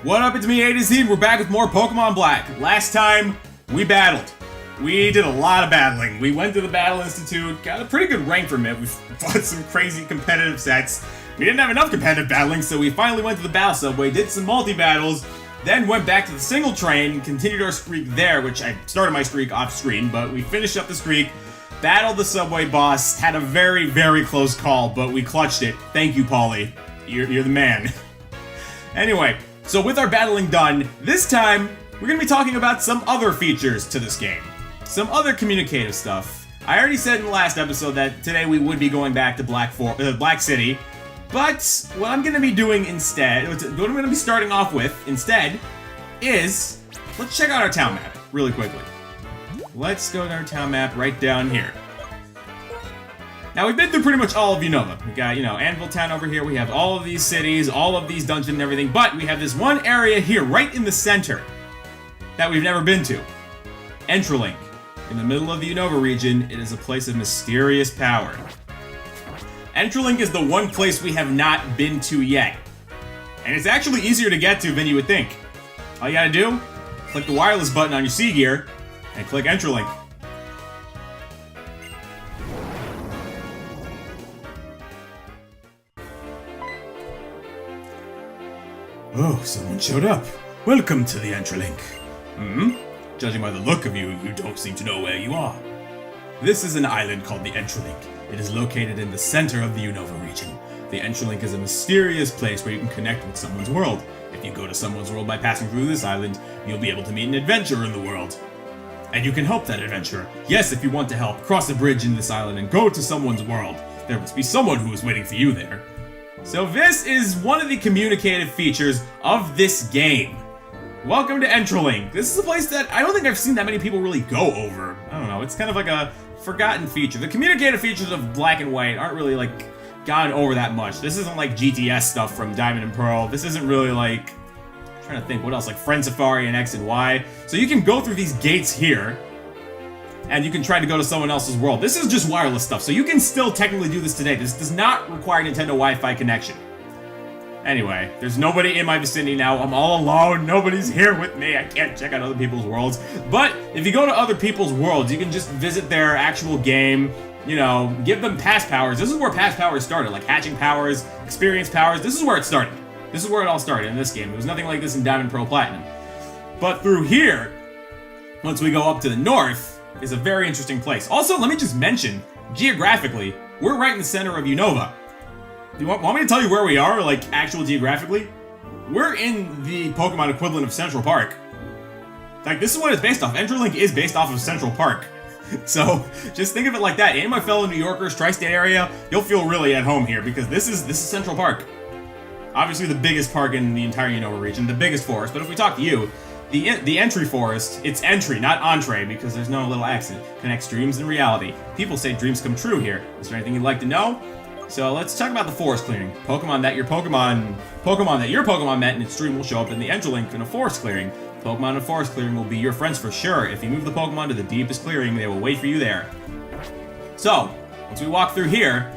What up, it's me, A to Z, and we're back with more Pokemon Black. Last time, we battled. We did a lot of battling. We went to the Battle Institute, got a pretty good rank from it. We fought some crazy competitive sets. We didn't have enough competitive battling, so we finally went to the Battle Subway, did some multi-battles, then went back to the single train and continued our streak there, which I started my streak off screen, but we finished up the streak, battled the Subway boss, had a very, very close call, but we clutched it. Thank you, Paulie. You're the man. Anyway, so with our battling done, this time, we're going to be talking about some other features to this game. Some other communicative stuff. I already said in the last episode that today we would be going back to Black City, but what I'm going to be doing instead, what I'm going to be starting off with instead, is, let's check out our town map really quickly. Let's go to our town map right down here. Now, we've been through pretty much all of Unova. We got, Anvil Town over here. We have all of these cities, all of these dungeons and everything. But we have this one area here, right in the center, that we've never been to. Entralink. In the middle of the Unova region, it is a place of mysterious power. Entralink is the one place we have not been to yet. And it's actually easier to get to than you would think. All you gotta do, click the wireless button on your C gear, and click Entralink. Oh, someone showed up. Welcome to the Entralink. Judging by the look of you, you don't seem to know where you are. This is an island called the Entralink. It is located in the center of the Unova region. The Entralink is a mysterious place where you can connect with someone's world. If you go to someone's world by passing through this island, you'll be able to meet an adventurer in the world. And you can help that adventurer. Yes, if you want to help, cross a bridge in this island and go to someone's world. There must be someone who is waiting for you there. So this is one of the communicative features of this game. Welcome to Entralink. This is a place that I don't think I've seen that many people really go over. I don't know, it's kind of like a forgotten feature. The communicative features of Black and White aren't really gone over that much. This isn't like GTS stuff from Diamond and Pearl. This isn't really I'm trying to think what else, like Friend Safari and X and Y. So you can go through these gates here, and you can try to go to someone else's world. This is just wireless stuff, so you can still technically do this today. This does not require Nintendo Wi-Fi connection. Anyway, there's nobody in my vicinity now. I'm all alone. Nobody's here with me. I can't check out other people's worlds. But if you go to other people's worlds, you can just visit their actual game, give them past powers. This is where past powers started, like hatching powers, experience powers. This is where it started. This is where it all started in this game. There was nothing like this in Diamond, Pearl, Platinum. But through here, once we go up to the north, is a very interesting place. Also, let me just mention, geographically, we're right in the center of Unova. Do you want me to tell you where we are, actual geographically? We're in the Pokemon equivalent of Central Park. This is what it's based off. Entralink is based off of Central Park. So, just think of it like that. Any of my fellow New Yorkers, tri-state area, you'll feel really at home here, because this is Central Park. Obviously the biggest park in the entire Unova region, the biggest forest, but if we talk to you, the entry forest, it's entry, not entree, because there's no little accent. Connects dreams and reality. People say dreams come true here. Is there anything you'd like to know? So let's talk about the forest clearing. Pokemon that your Pokemon met in its dream will show up in the Entralink in a forest clearing. Pokemon in a forest clearing will be your friends for sure. If you move the Pokemon to the deepest clearing, they will wait for you there. So, once we walk through here,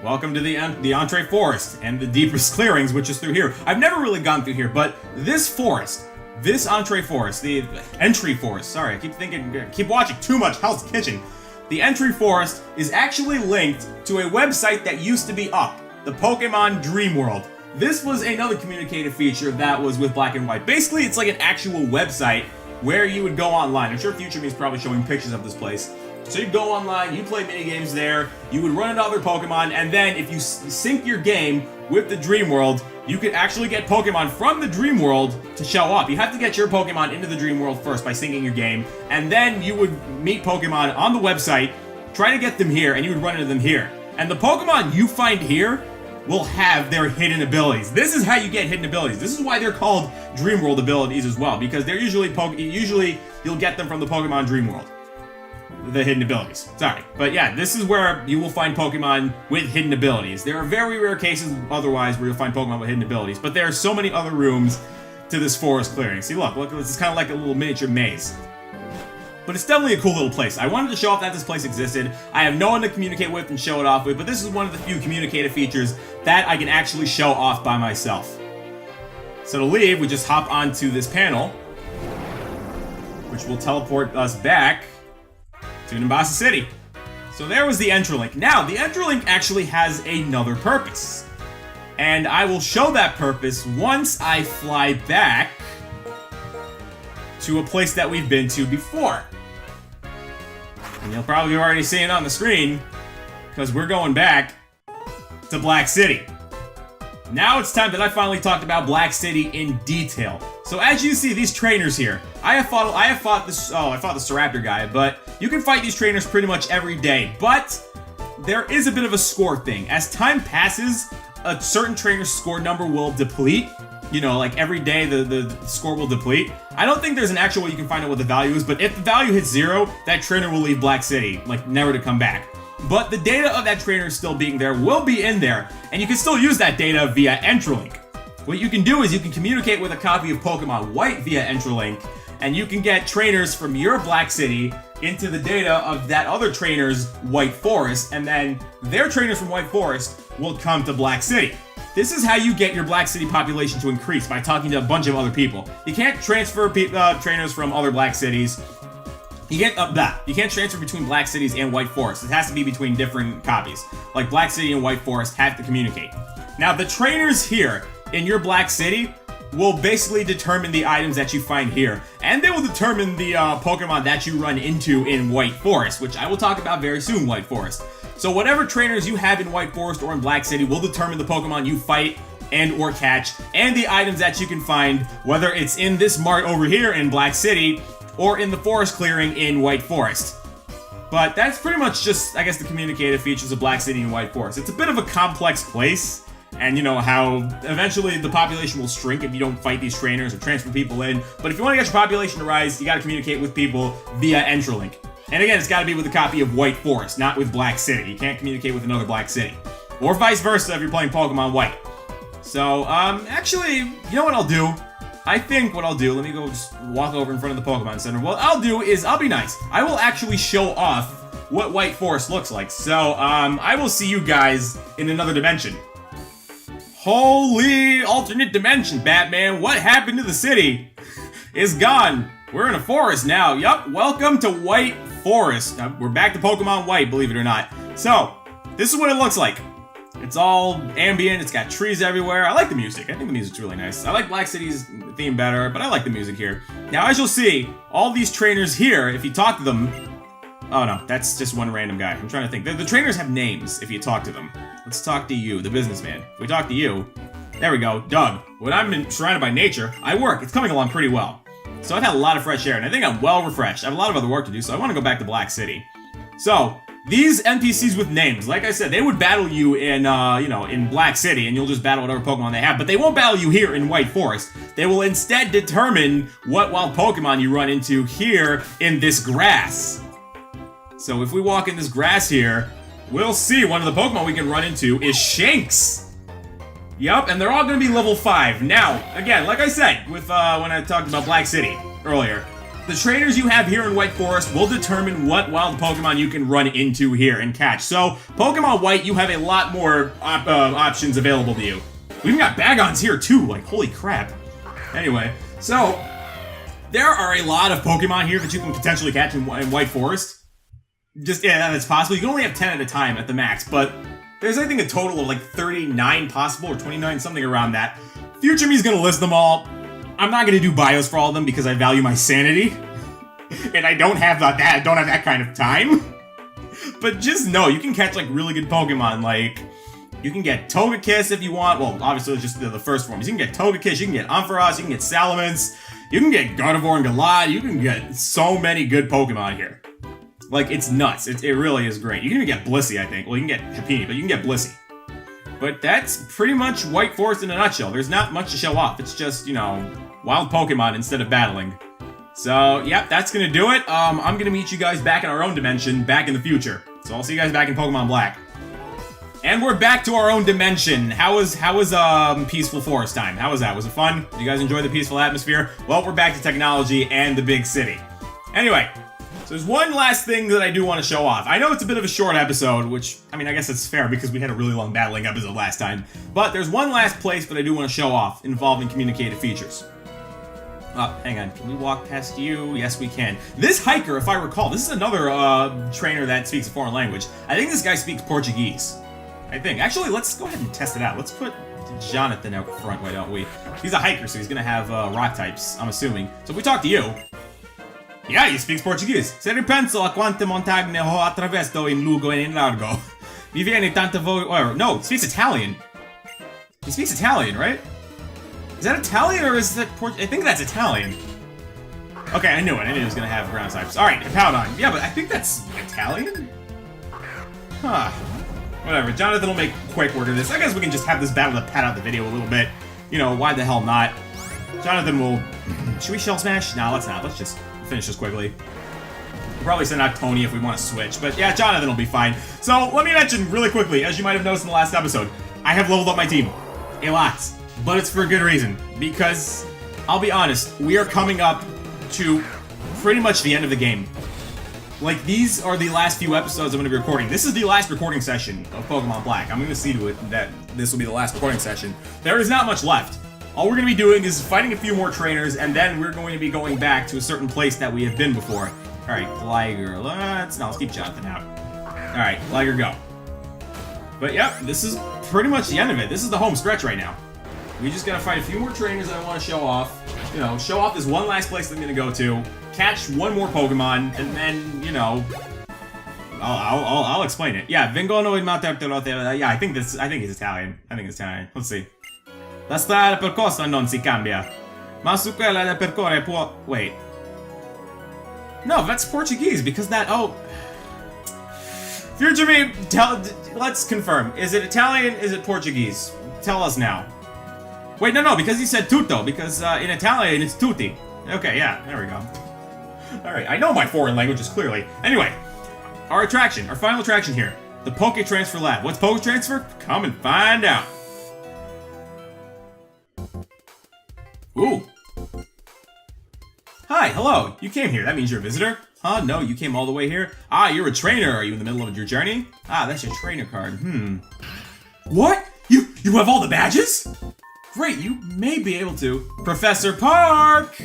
welcome to the entree forest and the deepest clearings, which is through here. I've never really gone through here, but this forest, this entree forest, the entry forest, sorry, I keep watching too much Hell's Kitchen. The entry forest is actually linked to a website that used to be up, the Pokemon Dream World. This was another communicative feature that was with Black and White. Basically, it's like an actual website where you would go online. I'm sure Future Me is probably showing pictures of this place. So you'd go online, you'd play minigames there, you would run into other Pokemon, and then if you sync your game with the Dream World, you could actually get Pokemon from the Dream World to show up. You have to get your Pokemon into the Dream World first by syncing your game, and then you would meet Pokemon on the website, try to get them here, and you would run into them here. And the Pokemon you find here will have their hidden abilities. This is how you get hidden abilities. This is why they're called Dream World abilities as well, because they're usually you'll get them from the Pokemon Dream World. The hidden abilities. Sorry. But yeah, this is where you will find Pokemon with hidden abilities. There are very rare cases otherwise where you'll find Pokemon with hidden abilities, but there are so many other rooms to this forest clearing. See, look, this is kind of like a little miniature maze. But it's definitely a cool little place. I wanted to show off that this place existed. I have no one to communicate with and show it off with, but this is one of the few communicative features that I can actually show off by myself. So to leave, we just hop onto this panel, which will teleport us back to Nimbasa City. So there was the Entralink. Now, the Entralink actually has another purpose. And I will show that purpose once I fly back to a place that we've been to before. And you'll probably already see it on the screen, because we're going back to Black City. Now it's time that I finally talked about Black City in detail. So as you see, these trainers here, I fought the Staraptor guy, but you can fight these trainers pretty much every day. But there is a bit of a score thing. As time passes, a certain trainer's score number will deplete. You know, like every day the score will deplete. I don't think there's an actual way you can find out what the value is, but if the value hits 0, that trainer will leave Black City, like never to come back. But the data of that trainer still being there will be in there, and you can still use that data via Entralink. What you can do is you can communicate with a copy of Pokemon White via Entralink, and you can get trainers from your Black City into the data of that other trainer's White Forest, and then their trainers from White Forest will come to Black City. This is how you get your Black City population to increase, by talking to a bunch of other people. You can't transfer trainers from other Black Cities. You can't transfer between Black Cities and White Forest. It has to be between different copies. Like Black City and White Forest have to communicate. Now, the trainers here in your Black City will basically determine the items that you find here, and they will determine the Pokemon that you run into in White Forest, which I will talk about very soon, White Forest. So whatever trainers you have in White Forest or in Black City will determine the Pokemon you fight and or catch, and the items that you can find, whether it's in this mart over here in Black City, or in the forest clearing in White Forest. But that's pretty much just, I guess, the communicative features of Black City and White Forest. It's a bit of a complex place, and you know how eventually the population will shrink if you don't fight these trainers or transfer people in. But if you want to get your population to rise, you gotta communicate with people via Entralink. And again, it's gotta be with a copy of White Forest, not with Black City. You can't communicate with another Black City. Or vice versa if you're playing Pokemon White. So, actually, you know what I'll do? I think what I'll do, let me go just walk over in front of the Pokemon Center. What I'll do is, I'll be nice. I will actually show off what White Forest looks like. So, I will see you guys in another dimension. Holy alternate dimension, Batman. What happened to the city? It's gone. We're in a forest now. Yup, welcome to White Forest. We're back to Pokemon White, believe it or not. So, this is what it looks like. It's all ambient, it's got trees everywhere. I like the music. I think the music's really nice. I like Black City's theme better, but I like the music here. Now, as you'll see, all these trainers here, if you talk to them... Oh no, that's just one random guy. I'm trying to think. The trainers have names if you talk to them. Let's talk to you, the businessman. If we talk to you... There we go, Doug. When I'm surrounded by nature, I work. It's coming along pretty well. So I've had a lot of fresh air, and I think I'm well refreshed. I have a lot of other work to do, so I want to go back to Black City. So... these NPCs with names, like I said, they would battle you in, in Black City, and you'll just battle whatever Pokemon they have, but they won't battle you here in White Forest. They will instead determine what wild Pokemon you run into here in this grass. So if we walk in this grass here, we'll see one of the Pokemon we can run into is Shanks. Yup, and they're all going to be level 5. Now, again, like I said, with when I talked about Black City earlier, the trainers you have here in White Forest will determine what wild Pokemon you can run into here and catch. So, Pokemon White, you have a lot more options available to you. We even got Bagons here too, like holy crap. Anyway, so, there are a lot of Pokemon here that you can potentially catch in White Forest. Yeah, that's possible. You can only have 10 at a time at the max, but there's I think a total of like 39 possible, or 29, something around that. Future Me's gonna list them all. I'm not gonna do bios for all of them because I value my sanity, and I don't have that kind of time. But just know, you can catch like really good Pokemon. Like you can get Togekiss if you want. Well, obviously it's just the first forms. You can get Togekiss, you can get Ampharos, you can get Salamence, you can get Gardevoir and Galad. You can get so many good Pokemon here. Like it's nuts. It really is great. You can even get Blissey, I think. Well, you can get Happiny, but you can get Blissey. But that's pretty much White Forest in a nutshell. There's not much to show off. It's just, wild Pokemon instead of battling. So, yep, that's gonna do it. I'm gonna meet you guys back in our own dimension, back in the future. So I'll see you guys back in Pokemon Black. And we're back to our own dimension. How was Peaceful Forest time? How was that? Was it fun? Did you guys enjoy the peaceful atmosphere? Well, we're back to technology and the big city. Anyway, So there's one last thing that I do want to show off. I know it's a bit of a short episode, which, I mean, I guess it's fair because we had a really long battling episode last time. But there's one last place that I do want to show off involving communicative features. Hang on. Can we walk past you? Yes, we can. This hiker, if I recall, this is another trainer that speaks a foreign language. I think this guy speaks Portuguese. I think. Actually, let's go ahead and test it out. Let's put Jonathan out front, why don't we? He's a hiker, so he's going to have rock types, I'm assuming. So if we talk to you... Yeah, he speaks Portuguese. Se ripenso a quante montagne ho attraverso in lungo e in largo. Mi viene tanta no, he speaks Italian. He speaks Italian, right? Is that Italian or is that I think that's Italian. Okay, I knew it. I knew he was gonna have ground types. Alright, Hippowdon. Yeah, but I think that's Italian? Huh. Whatever. Jonathan will make quick work of this. I guess we can just have this battle to pad out the video a little bit. You know, why the hell not? Jonathan will... Should we shell smash? No, let's not. Let's just finish this quickly. We'll probably send out Tony if we want to switch. But yeah, Jonathan will be fine. So, let me mention really quickly, as you might have noticed in the last episode, I have leveled up my team. A lot. But it's for a good reason. Because, I'll be honest, we are coming up to pretty much the end of the game. Like, these are the last few episodes I'm going to be recording. This is the last recording session of Pokemon Black. I'm going to see to it that this will be the last recording session. There is not much left. All we're going to be doing is fighting a few more trainers, and then we're going to be going back to a certain place that we have been before. Alright, Gligar. Let's keep Jonathan out. Alright, Gligar, go. But yep, this is pretty much the end of it. This is the home stretch right now. We just gotta fight a few more trainers that I want to show off. You know, show off this one last place that I'm gonna go to, catch one more Pokemon, and then, you know, I'll explain it. Yeah, vengono in Matertelote. Yeah, I think it's Italian. I think it's Italian. Let's see. La strada percorsa non si cambia, ma su quella da percorrere può... Wait. No, that's Portuguese, because that... Oh... Future me, let's confirm. Is it Italian? Is it Portuguese? Tell us now. Wait, no, because he said tutto, because in Italian it's tutti. Okay, yeah, there we go. Alright, I know my foreign languages clearly. Anyway, our attraction, our final attraction here. The Poke Transfer Lab. What's Poke Transfer? Come and find out. Ooh. Hi, hello. You came here. That means you're a visitor? Huh? No, you came all the way here? Ah, you're a trainer. Are you in the middle of your journey? Ah, that's your trainer card. What? You have all the badges? Great, you may be able to. Professor Park!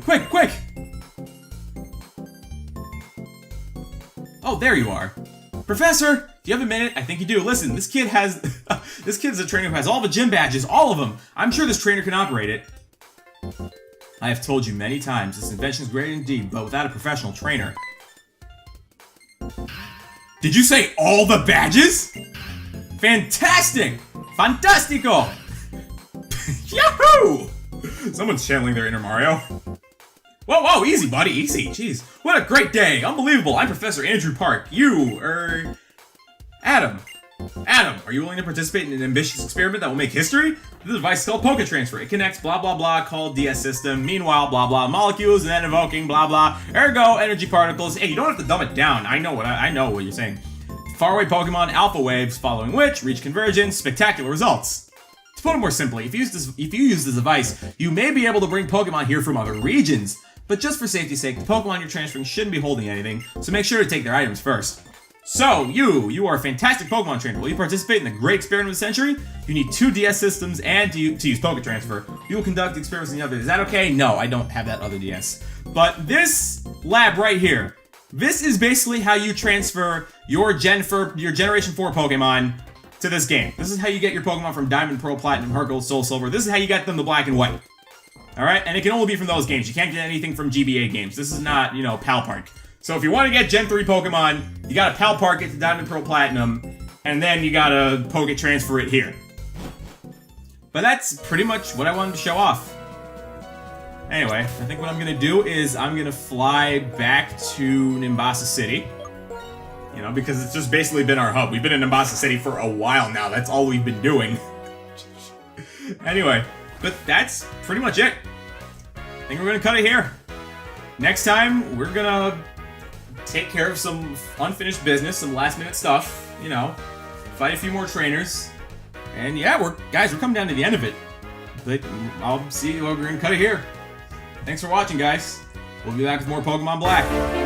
Quick! Oh, there you are. Professor, do you have a minute? I think you do. Listen, this kid has... this kid's a trainer who has all the gym badges, all of them. I'm sure this trainer can operate it. I have told you many times, this invention is great indeed, but without a professional trainer. Did you say all the badges? Fantastic! Fantastico! Yahoo! Someone's channeling their inner Mario. Whoa, easy, buddy, easy. Jeez, what a great day. Unbelievable. I'm Professor Andrew Park. You, Adam. Adam, are you willing to participate in an ambitious experiment that will make history? The device is called Poke Transfer. It connects blah blah blah called DS system. Meanwhile, blah blah molecules and then evoking blah blah. Ergo energy particles. Hey, you don't have to dumb it down. I know what you're saying. Faraway Pokemon alpha waves, following which reach convergence. Spectacular results. To put it more simply, if you use this device, you may be able to bring Pokemon here from other regions. But just for safety's sake, the Pokemon you're transferring shouldn't be holding anything, so make sure to take their items first. So, you are a fantastic Pokemon trainer. Will you participate in the great experiment of the century? You need 2 DS systems and to use Poke Transfer. You will conduct the experiments in the other. Is that okay? No, I don't have that other DS. But this lab right here, this is basically how you transfer your Generation 4 Pokemon to this game. This is how you get your Pokemon from Diamond, Pearl, Platinum, Heart Gold, Soul Silver. This is how you get them to Black and White. Alright? And it can only be from those games. You can't get anything from GBA games. This is not, Pal Park. So if you want to get Gen 3 Pokemon, you gotta Pal Park it to Diamond, Pearl, Platinum, and then you gotta Poke Transfer it here. But that's pretty much what I wanted to show off. Anyway, I think what I'm gonna do is I'm gonna fly back to Nimbasa City. Because it's just basically been our hub. We've been in Nimbasa City for a while now. That's all we've been doing. Anyway, but that's pretty much it. I think we're gonna cut it here. Next time, we're gonna take care of some unfinished business, some last-minute stuff, fight a few more trainers, and yeah, we're coming down to the end of it. But I'll see you. We're gonna cut it here. Thanks for watching, guys. We'll be back with more Pokemon Black.